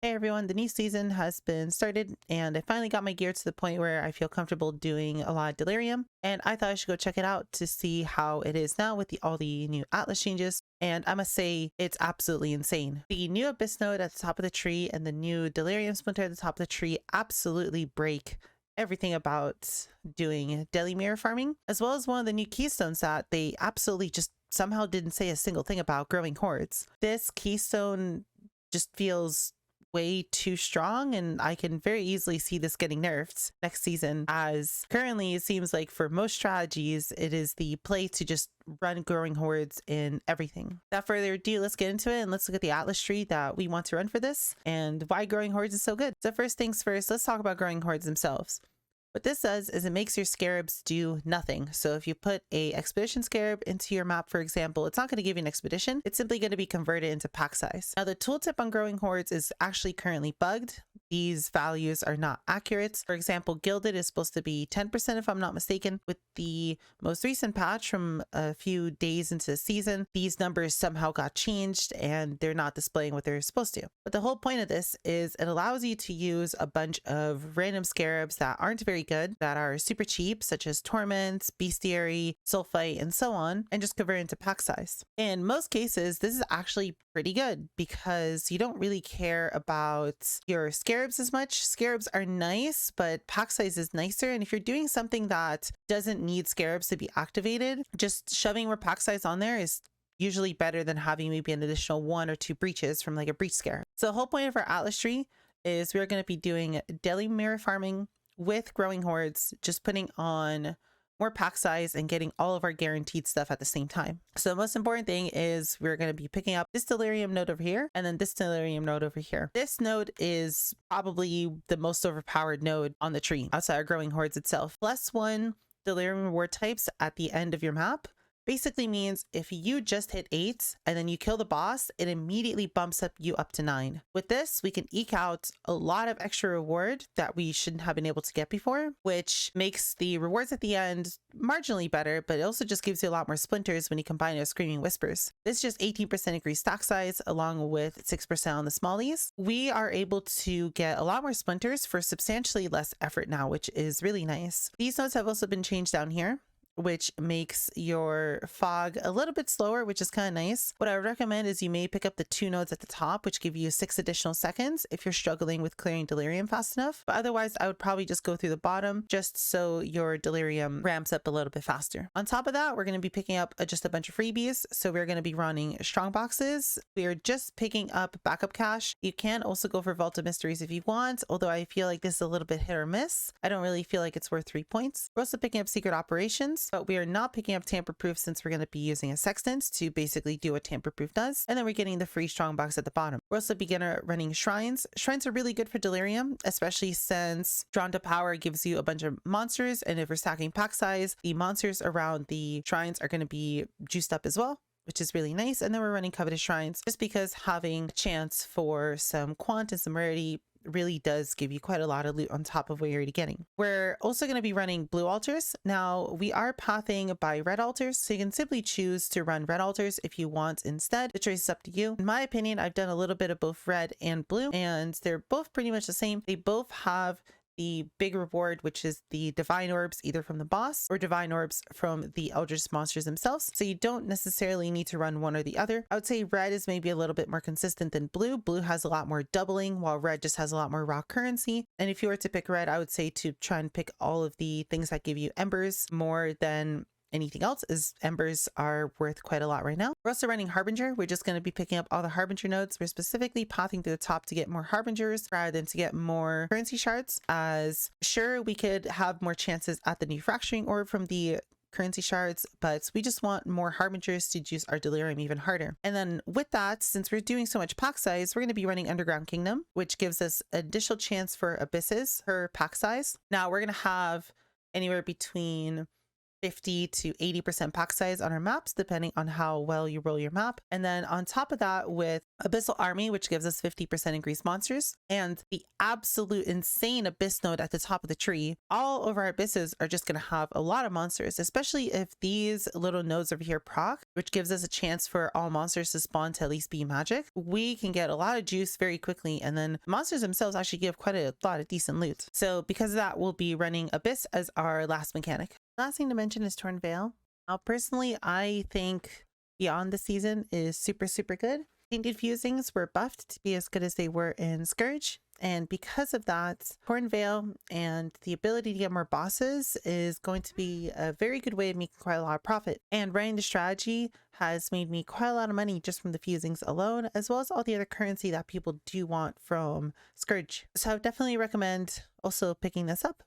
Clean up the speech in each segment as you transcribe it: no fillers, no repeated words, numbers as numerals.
Hey everyone, the new season has been started and I finally got my gear to the point where I feel comfortable doing a lot of Delirium, and I thought I should go check it out to see how it is now with all the new Atlas changes. And I must say, it's absolutely insane. The new Abyss node at the top of the tree and the new Delirium splinter at the top of the tree absolutely break everything about doing Deli mirror farming, as well as one of the new keystones that they absolutely just somehow didn't say a single thing about: growing hordes. This keystone just feels way too strong, and I can very easily see this getting nerfed next season, as currently it seems like for most strategies it is the play to just run growing hordes in everything. Without further ado, let's get into it and let's look at the Atlas tree that we want to run for this and why growing hordes is so good. So first things first, let's talk about growing hordes themselves. What this does is it makes your scarabs do nothing. So if you put a expedition scarab into your map, for example, it's not going to give you an expedition. It's simply going to be converted into pack size. Now the tooltip on growing hordes is actually currently bugged. These values are not accurate. For example, gilded is supposed to be 10% if I'm not mistaken. With the most recent patch from a few days into the season, these numbers somehow got changed and they're not displaying what they're supposed to. But the whole point of this is it allows you to use a bunch of random scarabs that aren't very good, that are super cheap, such as Torment, Bestiary, Sulfite, and so on, and just convert into pack size. In most cases, this is actually pretty good because you don't really care about your scarabs as much. Scarabs are nice, but pack size is nicer. And if you're doing something that doesn't need scarabs to be activated, just shoving more pack size on there is usually better than having maybe an additional 1 or 2 breaches from like a breach scarab. So the whole point of our Atlas tree is we're going to be doing daily mirror farming with growing hordes, just putting on more pack size and getting all of our guaranteed stuff at the same time. So the most important thing is we're going to be picking up this Delirium node over here and then this Delirium node over here. This node is probably the most overpowered node on the tree outside of growing hordes itself. +1 Delirium reward types at the end of your map basically means if you just hit 8 and then you kill the boss, it immediately bumps you up to 9. With this, we can eke out a lot of extra reward that we shouldn't have been able to get before, which makes the rewards at the end marginally better, but it also just gives you a lot more splinters when you combine it with Screaming Whispers. This is just 18% increased stack size along with 6% on the smallies. We are able to get a lot more splinters for substantially less effort now, which is really nice. These nodes have also been changed down here, which makes your fog a little bit slower, which is kind of nice. What I would recommend is you may pick up the 2 nodes at the top, which give you 6 additional seconds if you're struggling with clearing Delirium fast enough. But otherwise, I would probably just go through the bottom just so your Delirium ramps up a little bit faster. On top of that, we're going to be picking up just a bunch of freebies. So we're going to be running strong boxes. We are just picking up backup cash. You can also go for Vault of Mysteries if you want, although I feel like this is a little bit hit or miss. I don't really feel like it's worth 3 points. We're also picking up secret operations, but we are not picking up tamper-proof since we're going to be using a sextant to basically do what tamper-proof does. And then we're getting the free strong box at the bottom. We're also beginner running shrines. Shrines are really good for Delirium, especially since Drawn to Power gives you a bunch of monsters, and if we're stacking pack size, the monsters around the shrines are going to be juiced up as well, which is really nice. And then we're running Coveted Shrines just because having a chance for some quant and some rarity really does give you quite a lot of loot on top of what you're already getting. We're also going to be running blue altars. Now we are pathing by red altars, so you can simply choose to run red altars if you want instead. The choice is up to you. In my opinion, I've done a little bit of both red and blue, and they're both pretty much the same. They both have the big reward, which is the divine orbs, either from the boss or divine orbs from the eldritch monsters themselves. So you don't necessarily need to run one or the other. I would say red is maybe a little bit more consistent than blue. Blue has a lot more doubling, while red just has a lot more raw currency. And if you were to pick red, I would say to try and pick all of the things that give you embers more than anything else, as embers are worth quite a lot right now. We're also running Harbinger. We're just going to be picking up all the Harbinger nodes. We're specifically pathing to the top to get more Harbingers rather than to get more currency shards, as sure, we could have more chances at the new fracturing orb from the currency shards, but we just want more Harbingers to juice our Delirium even harder. And then with that, since we're doing so much pack size, we're going to be running Underground Kingdom, which gives us additional chance for abysses per pack size. Now we're going to have anywhere between 50 to 80% pack size on our maps, depending on how well you roll your map. And then on top of that, with Abyssal Army, which gives us 50% increased monsters, and the absolute insane Abyss node at the top of the tree, all of our abysses are just going to have a lot of monsters, especially if these little nodes over here proc, which gives us a chance for all monsters to spawn to at least be magic. We can get a lot of juice very quickly, and then monsters themselves actually give quite a lot of decent loot. So because of that, we'll be running Abyss as our last mechanic. Last thing to mention is Torn Veil. Now, personally, I think Beyond the season is super, super good. Tainted Fusings were buffed to be as good as they were in Scourge. And because of that, Torn Veil and the ability to get more bosses is going to be a very good way of making quite a lot of profit. And running the strategy has made me quite a lot of money just from the fusings alone, as well as all the other currency that people do want from Scourge. So I would definitely recommend also picking this up,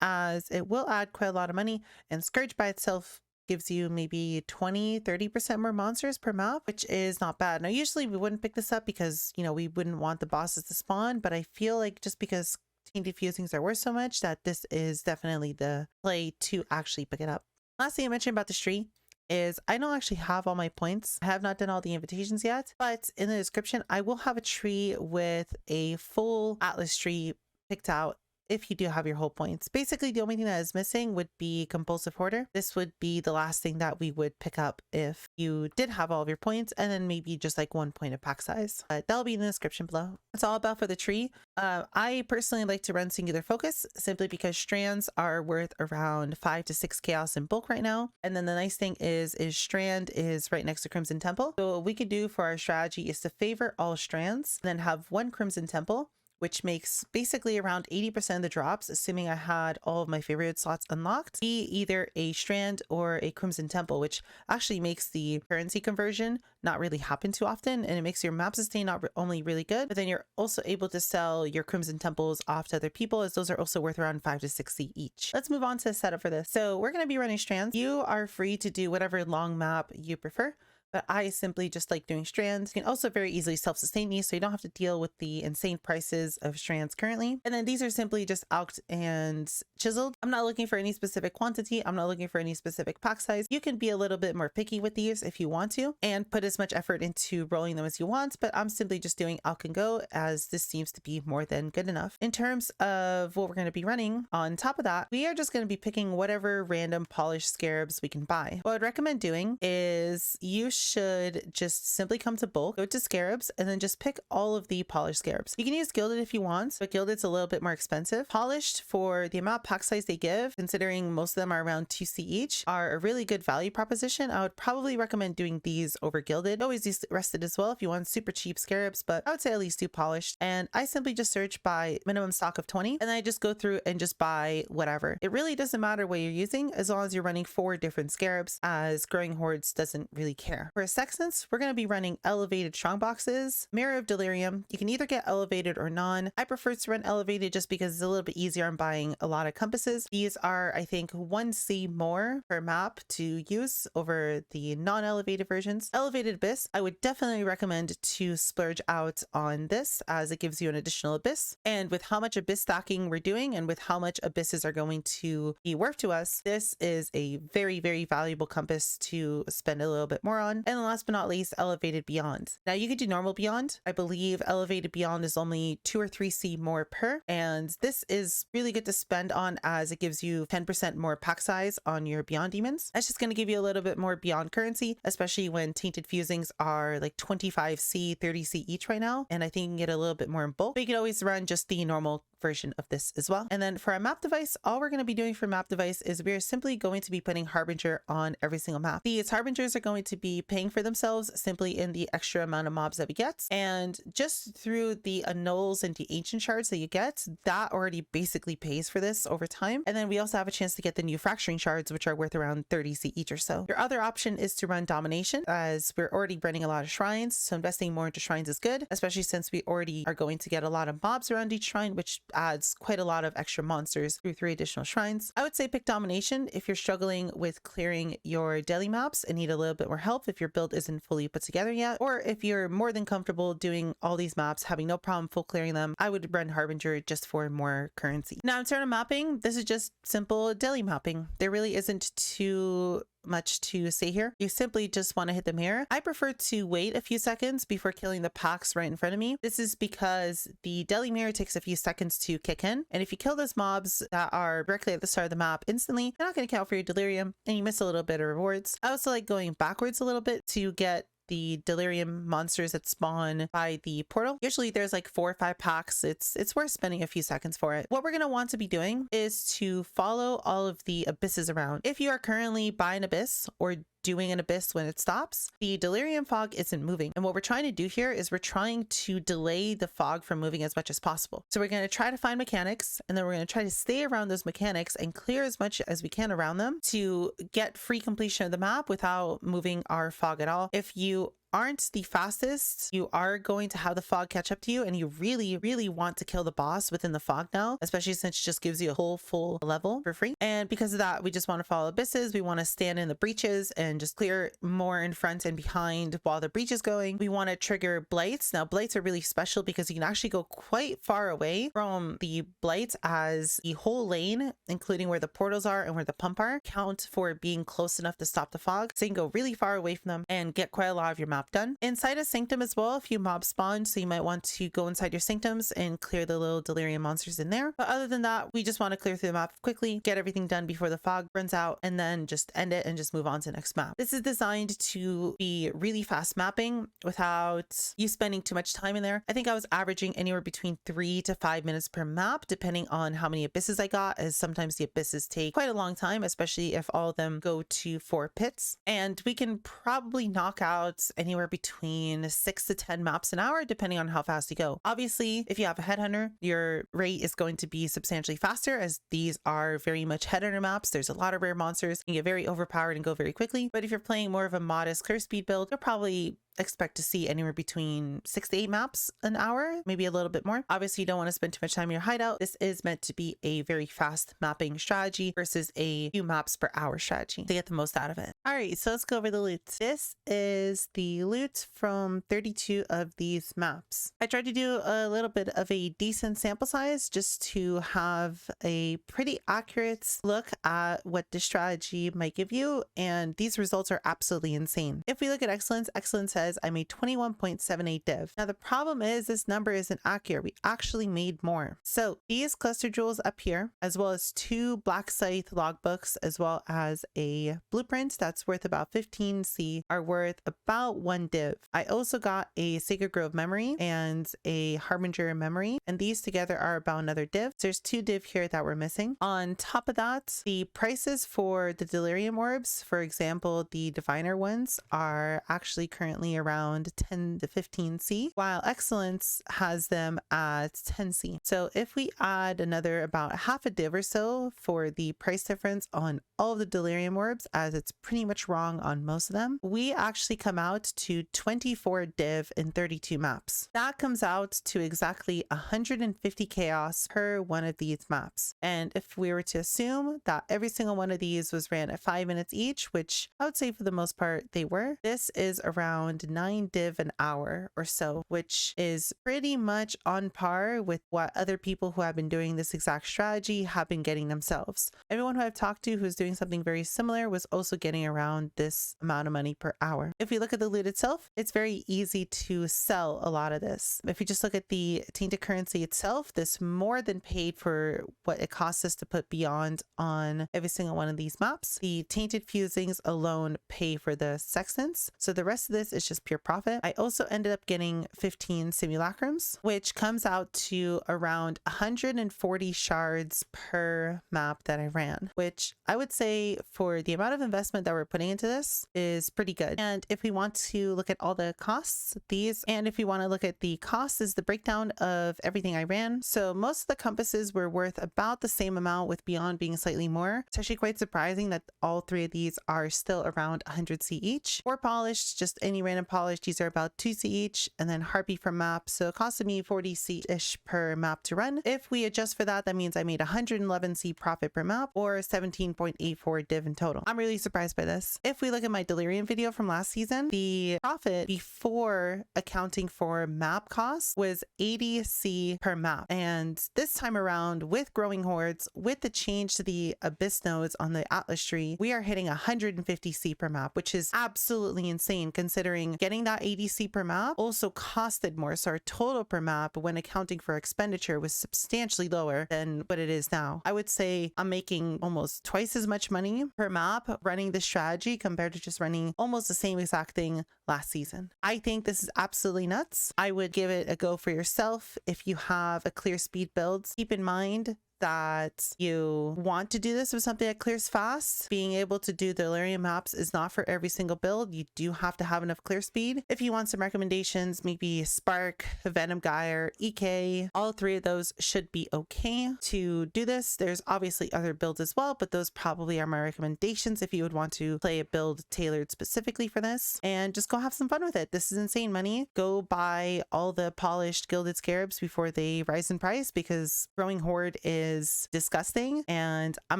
as it will add quite a lot of money, and Scourge by itself gives you maybe 20-30% more monsters per map, which is not bad. Now, usually we wouldn't pick this up because, you know, we wouldn't want the bosses to spawn, but I feel like just because Tainted Fusings are worth so much, that this is definitely the play to actually pick it up. Last thing I mentioned about this tree is I don't actually have all my points. I have not done all the invitations yet, but in the description, I will have a tree with a full Atlas tree picked out if you do have your whole points. Basically, the only thing that is missing would be Compulsive Hoarder. This would be the last thing that we would pick up if you did have all of your points, and then maybe just like 1 point of pack size. That'll be in the description below. That's all about for the tree. I personally like to run Singular Focus simply because strands are worth around 5 to 6 chaos in bulk right now. And then the nice thing is strand is right next to Crimson Temple. So what we could do for our strategy is to favor all strands, then have 1 Crimson Temple, which makes basically around 80% of the drops, assuming I had all of my favorite slots unlocked, be either a strand or a Crimson Temple, which actually makes the currency conversion not really happen too often, and it makes your map sustain not only really good, but then you're also able to sell your Crimson Temples off to other people, as those are also worth around 5 to 60 each. Let's move on to the setup for this. So we're going to be running strands. You are free to do whatever long map you prefer, but I simply just like doing strands. You can also very easily self-sustain these, so you don't have to deal with the insane prices of strands currently. And then these are simply just alked and chiseled. I'm not looking for any specific quantity. I'm not looking for any specific pack size. You can be a little bit more picky with these if you want to, and put as much effort into rolling them as you want, but I'm simply just doing alk and go, as this seems to be more than good enough. In terms of what we're going to be running on top of that, we are just going to be picking whatever random polished scarabs we can buy. What I'd recommend doing is you should just simply come to bulk, go to scarabs, and then just pick all of the polished scarabs. You can use gilded if you want, but gilded's a little bit more expensive. Polished, for the amount of pack size they give, considering most of them are around 2C each, are a really good value proposition. I would probably recommend doing these over gilded. Always use rested as well if you want super cheap scarabs, but I would say at least do polished. And I simply just search by minimum stock of 20, and then I just go through and just buy whatever. It really doesn't matter what you're using as long as you're running 4 different scarabs, as Growing Hordes doesn't really care. For Sextants, we're going to be running elevated strongboxes, Mirror of Delirium. You can either get elevated or non. I prefer to run elevated just because it's a little bit easier on buying a lot of compasses. These are, I think, 1C more per map to use over the non-elevated versions. Elevated Abyss, I would definitely recommend to splurge out on this, as it gives you an additional abyss. And with how much abyss stacking we're doing, and with how much abysses are going to be worth to us, this is a very, very valuable compass to spend a little bit more on. And last but not least, Elevated Beyond. Now you could do normal Beyond. I believe Elevated Beyond is only 2 or 3C more per, and this is really good to spend on, as it gives you 10% more pack size on your Beyond demons. That's just going to give you a little bit more Beyond currency, especially when Tainted Fusings are like 25C, 30C each right now, and I think you can get a little bit more in bulk. But you can always run just the normal version of this as well. And then for our map device, all we're going to be doing for map device is we're simply going to be putting Harbinger on every single map. These Harbingers are going to be paying for themselves simply in the extra amount of mobs that we get, and just through the annuls and the ancient shards that you get, that already basically pays for this over time. And then we also have a chance to get the new fracturing shards, which are worth around 30C each or so. Your other option is to run domination, as we're already running a lot of shrines, so investing more into shrines is good, especially since we already are going to get a lot of mobs around each shrine, which adds quite a lot of extra monsters through 3 additional shrines. I would say pick domination if you're struggling with clearing your daily maps and need a little bit more help. if your build isn't fully put together yet, or if you're more than comfortable doing all these maps, having no problem full clearing them, I would run Harbinger just for more currency. Now in terms of mapping, this is just simple daily mapping. There really isn't too much to say here. You simply just want to hit the mirror. I prefer to wait a few seconds before killing the packs right in front of me. This is because the daily mirror takes a few seconds to kick in, and if you kill those mobs that are directly at the start of the map instantly, they're not going to count for your delirium and you miss a little bit of rewards. I also like going backwards a little bit to get the delirium monsters that spawn by the portal. Usually there's like 4 or 5 packs. It's worth spending a few seconds for it. What we're going to want to be doing is to follow all of the abysses around. If you are currently by an abyss or doing an abyss when it stops, the delirium fog isn't moving. And what we're trying to do here is we're trying to delay the fog from moving as much as possible. So we're going to try to find mechanics, and then we're going to try to stay around those mechanics and clear as much as we can around them to get free completion of the map without moving our fog at all. If you aren't the fastest, you are going to have the fog catch up to you, and you really want to kill the boss within the fog now, especially since it just gives you a whole full level for free. And because of that, we just want to follow abysses. We want to stand in the breaches and just clear more in front and behind while the breach is going. We want to trigger blights. Now blights are really special because you can actually go quite far away from the blights, as the whole lane, including where the portals are and where the pump are, count for being close enough to stop the fog. So you can go really far away from them and get quite a lot of your map done. Inside a sanctum as well, a few mobs spawn, so you might want to go inside your sanctums and clear the little delirium monsters in there. But other than that, we just want to clear through the map quickly, get everything done before the fog runs out, and then just end it and just move on to the next map. This is designed to be really fast mapping without you spending too much time in there. I think I was averaging anywhere between 3 to 5 minutes per map, depending on how many abysses I got, as sometimes the abysses take quite a long time, especially if all of them go to 4 pits. And we can probably knock out anywhere between 6 to 10 maps an hour, depending on how fast you go. Obviously, if you have a headhunter, your rate is going to be substantially faster, as these are very much headhunter maps. There's a lot of rare monsters. You can get very overpowered and go very quickly. But if you're playing more of a modest clear speed build, you'll probably expect to see anywhere between 6 to 8 maps an hour, maybe a little bit more. Obviously, you don't want to spend too much time in your hideout. This is meant to be a very fast mapping strategy versus a few maps per hour strategy to get the most out of it. All right, so let's go over the loot. This is the loot from 32 of these maps. I tried to do a little bit of a decent sample size just to have a pretty accurate look at what this strategy might give you, and these results are absolutely insane. If we look at excellence, excellence says I made 21.78 div. Now the problem is this number isn't accurate. We actually made more. So these cluster jewels up here, as well as 2 Black Scythe logbooks, as well as a blueprint that's worth about 15 C, are worth about 1 div. I also got a Sacred Grove memory and a Harbinger memory, and these together are about another div. So there's 2 div here that we're missing. On top of that, the prices for the delirium orbs, for example, the diviner ones, are actually currently around 10 to 15 C, while excellence has them at 10 C. So if we add another about half a div or so for the price difference on all of the delirium orbs, as it's pretty much wrong on most of them, we actually come out to 24 div in 32 maps. That comes out to exactly 150 chaos per one of these maps. And if we were to assume that every single one of these was ran at 5 minutes each, which I would say for the most part they were, this is around 9 div an hour or so, which is pretty much on par with what other people who have been doing this exact strategy have been getting themselves. Everyone who I've talked to who's doing something very similar was also getting around this amount of money per hour. If we look at the loot itself, it's very easy to sell a lot of this. If we just look at the tainted currency itself, this more than paid for what it costs us to put beyond on every single one of these maps. The tainted fusings alone pay for the sextants, so the rest of this is just pure profit. I also ended up getting 15 simulacrums, which comes out to around 140 shards per map that I ran, which I would say for the amount of investment that we're putting into this is pretty good. And if we want to look at all the costs, if we want to look at the costs, is the breakdown of everything I ran. So most of the compasses were worth about the same amount, with Beyond being slightly more. It's actually quite surprising that all 3 of these are still around 100 C each. For polished, just any random and polished, these are about 2C each, and then Harpy per map. So it costed me 40C-ish per map to run. If we adjust for that, that means I made 111C profit per map, or 17.84 div in total. I'm really surprised by this. If we look at my Delirium video from last season, the profit before accounting for map costs was 80C per map. And this time around, with growing hordes, with the change to the abyss nodes on the Atlas tree, we are hitting 150C per map, which is absolutely insane considering getting that 80C per map also costed more. So our total per map, when accounting for expenditure, was substantially lower than what it is now. I would say I'm making almost twice as much money per map running this strategy compared to just running almost the same exact thing last season. I think this is absolutely nuts. I would give it a go for yourself if you have a clear speed build. Keep in mind that you want to do this with something that clears fast. Being able to do Delirium maps is not for every single build. You do have to have enough clear speed. If you want some recommendations, maybe Spark, Venom Gyre, EK, all three of those should be okay to do this. There's obviously other builds as well, but those probably are my recommendations if you would want to play a build tailored specifically for this, and just go have some fun with it. This is insane money. Go buy all the polished gilded scarabs before they rise in price, because growing horde is disgusting, and I'm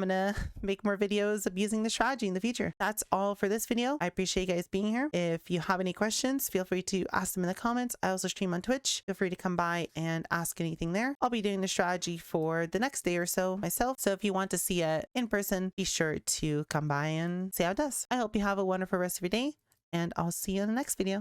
gonna make more videos of using the strategy in the future. That's all for this video. I appreciate you guys being here. If you have any questions, feel free to ask them in the comments. I also stream on Twitch. Feel free to come by and ask anything there. I'll be doing the strategy for the next day or so myself, so if you want to see it in person, be sure to come by and see how it does. I hope you have a wonderful rest of your day, and I'll see you in the next video.